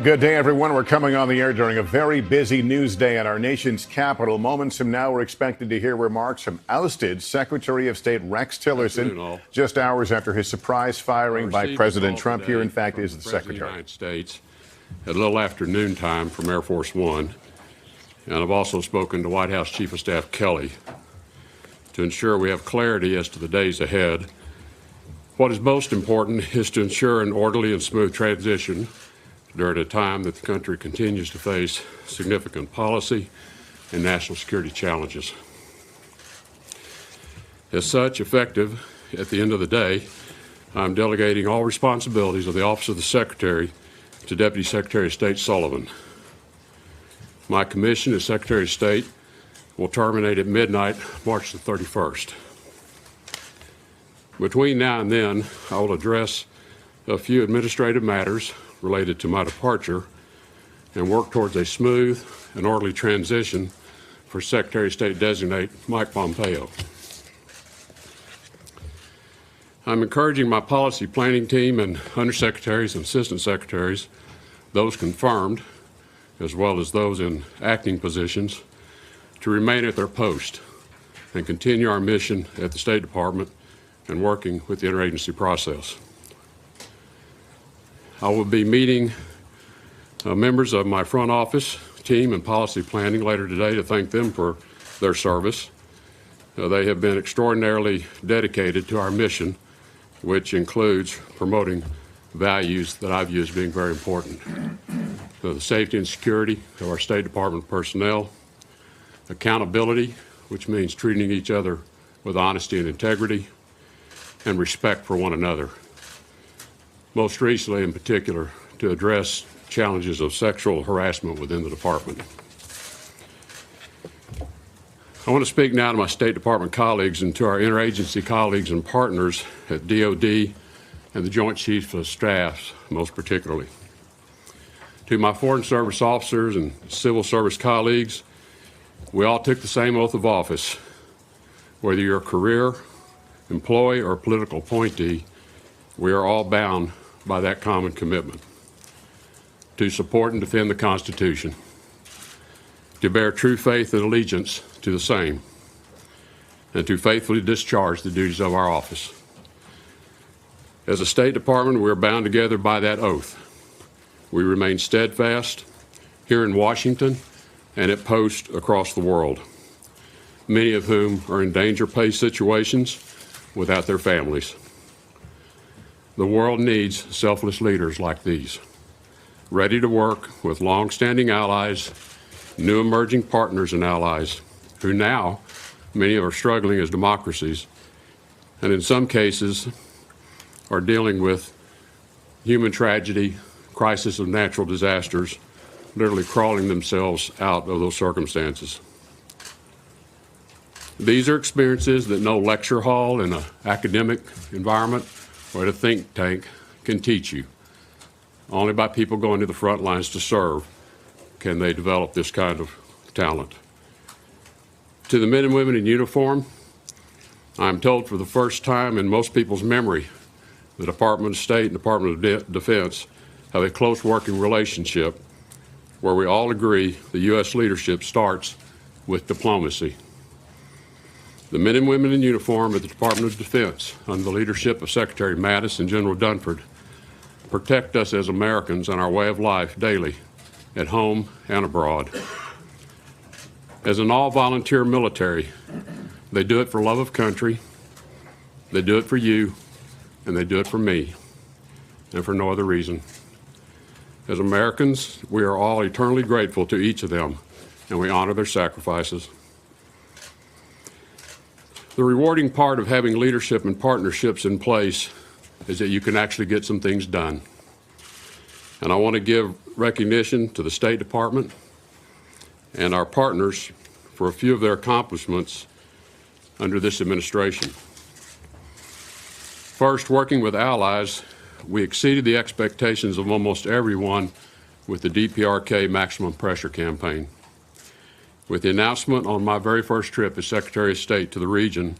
Good day, everyone. We're coming on the air during a very busy news day in our nation's capital. Moments from now, we're expected to hear remarks from ousted Secretary of State Rex Tillerson just hours after his surprise firing by President Trump. Here, in fact, is the Secretary. Of the United States at a little after noontime from Air Force One. And I've also spoken to White House Chief of Staff Kelly to ensure we have clarity as to the days ahead. What is most important is to ensure an orderly and smooth transition during a time that the country continues to face significant policy and national security challenges. As such, effective at the end of the day, I'm delegating all responsibilities of the Office of the Secretary to Deputy Secretary of State Sullivan. My commission as Secretary of State will terminate at midnight, March the 31st. Between now and then, I will address a few administrative matters related to my departure and work towards a smooth and orderly transition for Secretary of State designate Mike Pompeo. I'm encouraging my policy planning team and undersecretaries and assistant secretaries, those confirmed, as well as those in acting positions, to remain at their post and continue our mission at the State Department and working with the interagency process. I will be meeting members of my front office team and policy planning later today to thank them for their service. They have been extraordinarily dedicated to our mission, which includes promoting values that I view as being very important. The safety and security of our State Department personnel, accountability, which means treating each other with honesty and integrity, and respect for one another. Most recently, in particular, to address challenges of sexual harassment within the department. I want to speak now to my State Department colleagues and to our interagency colleagues and partners at DOD and the Joint Chiefs of Staff, most particularly. To my Foreign Service officers and civil service colleagues, we all took the same oath of office. Whether you're a career, employee, or political appointee, we are all bound by that common commitment to support and defend the Constitution, to bear true faith and allegiance to the same, and to faithfully discharge the duties of our office. As a State Department, we are bound together by that oath. We remain steadfast here in Washington and at posts across the world, many of whom are in danger-pay situations without their families. The world needs selfless leaders like these, ready to work with long-standing allies, new emerging partners and allies, who now, many are struggling as democracies, and in some cases are dealing with human tragedy, crisis of natural disasters, literally crawling themselves out of those circumstances. These are experiences that no lecture hall in an academic environment or at a think tank can teach you. Only by people going to the front lines to serve can they develop this kind of talent. To the men and women in uniform, I'm told for the first time in most people's memory, the Department of State and Department of Defense have a close working relationship where we all agree the U.S. leadership starts with diplomacy. The men and women in uniform at the Department of Defense, under the leadership of Secretary Mattis and General Dunford, protect us as Americans and our way of life daily, at home and abroad. As an all-volunteer military, they do it for love of country, they do it for you, and they do it for me, and for no other reason. As Americans, we are all eternally grateful to each of them, and we honor their sacrifices. The rewarding part of having leadership and partnerships in place is that you can actually get some things done. And I want to give recognition to the State Department and our partners for a few of their accomplishments under this administration. First, working with allies, we exceeded the expectations of almost everyone with the DPRK maximum pressure campaign. With the announcement on my very first trip as Secretary of State to the region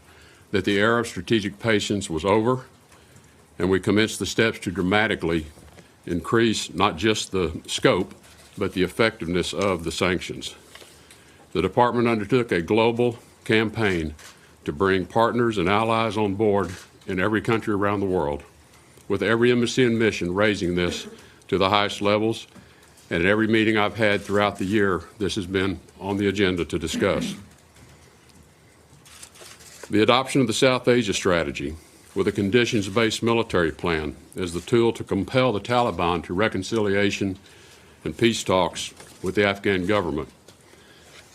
that the era of strategic patience was over, and we commenced the steps to dramatically increase not just the scope, but the effectiveness of the sanctions. The department undertook a global campaign to bring partners and allies on board in every country around the world, with every embassy and mission raising this to the highest levels. And at every meeting I've had throughout the year, this has been on the agenda to discuss. The adoption of the South Asia strategy with a conditions-based military plan as the tool to compel the Taliban to reconciliation and peace talks with the Afghan government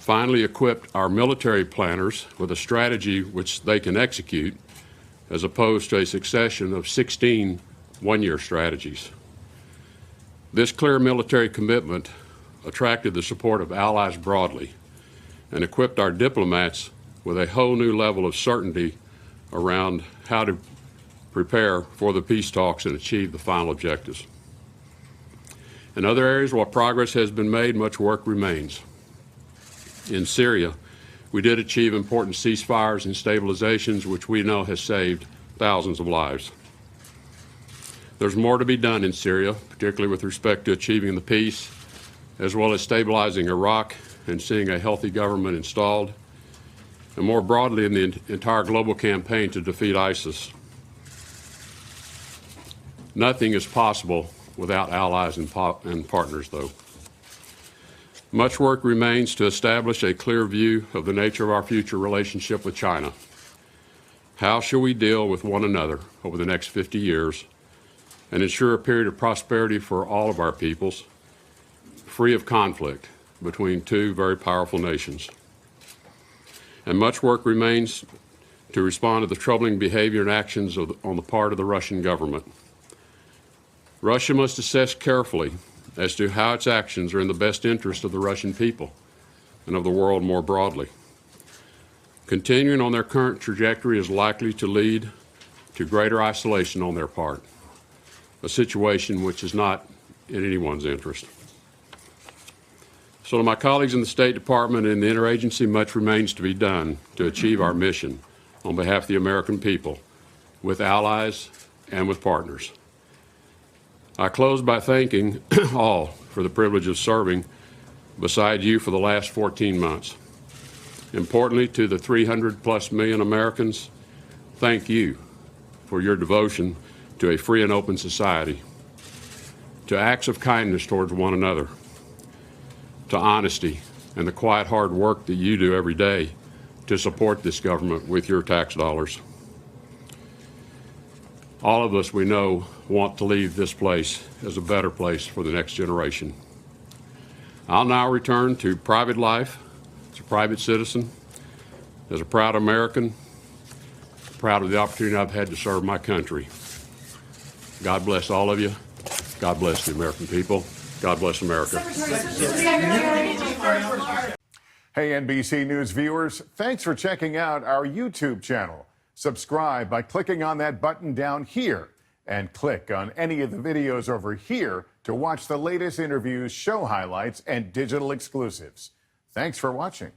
finally equipped our military planners with a strategy which they can execute, as opposed to a succession of 16 one-year strategies. This clear military commitment attracted the support of allies broadly and equipped our diplomats with a whole new level of certainty around how to prepare for the peace talks and achieve the final objectives. In other areas, while progress has been made, much work remains. In Syria, we did achieve important ceasefires and stabilizations, which we know has saved thousands of lives. There's more to be done in Syria, particularly with respect to achieving the peace, as well as stabilizing Iraq and seeing a healthy government installed, and more broadly in the entire global campaign to defeat ISIS. Nothing is possible without allies and partners, though. Much work remains to establish a clear view of the nature of our future relationship with China. How shall we deal with one another over the next 50 years and ensure a period of prosperity for all of our peoples, free of conflict between two very powerful nations? And much work remains to respond to the troubling behavior and actions on the part of the Russian government. Russia must assess carefully as to how its actions are in the best interest of the Russian people and of the world more broadly. Continuing on their current trajectory is likely to lead to greater isolation on their part, a situation which is not in anyone's interest. So to my colleagues in the State Department and the interagency, much remains to be done to achieve our mission on behalf of the American people, with allies and with partners. I close by thanking all for the privilege of serving beside you for the last 14 months. Importantly, to the 300+ million Americans, thank you for your devotion to a free and open society, to acts of kindness towards one another, to honesty and the quiet, hard work that you do every day to support this government with your tax dollars. All of us, we know, want to leave this place as a better place for the next generation. I'll now return to private life as a private citizen, as a proud American, proud of the opportunity I've had to serve my country. God bless all of you. God bless the American people. God bless America. Hey, NBC News viewers, thanks for checking out our YouTube channel. Subscribe by clicking on that button down here and click on any of the videos over here to watch the latest interviews, show highlights, and digital exclusives. Thanks for watching.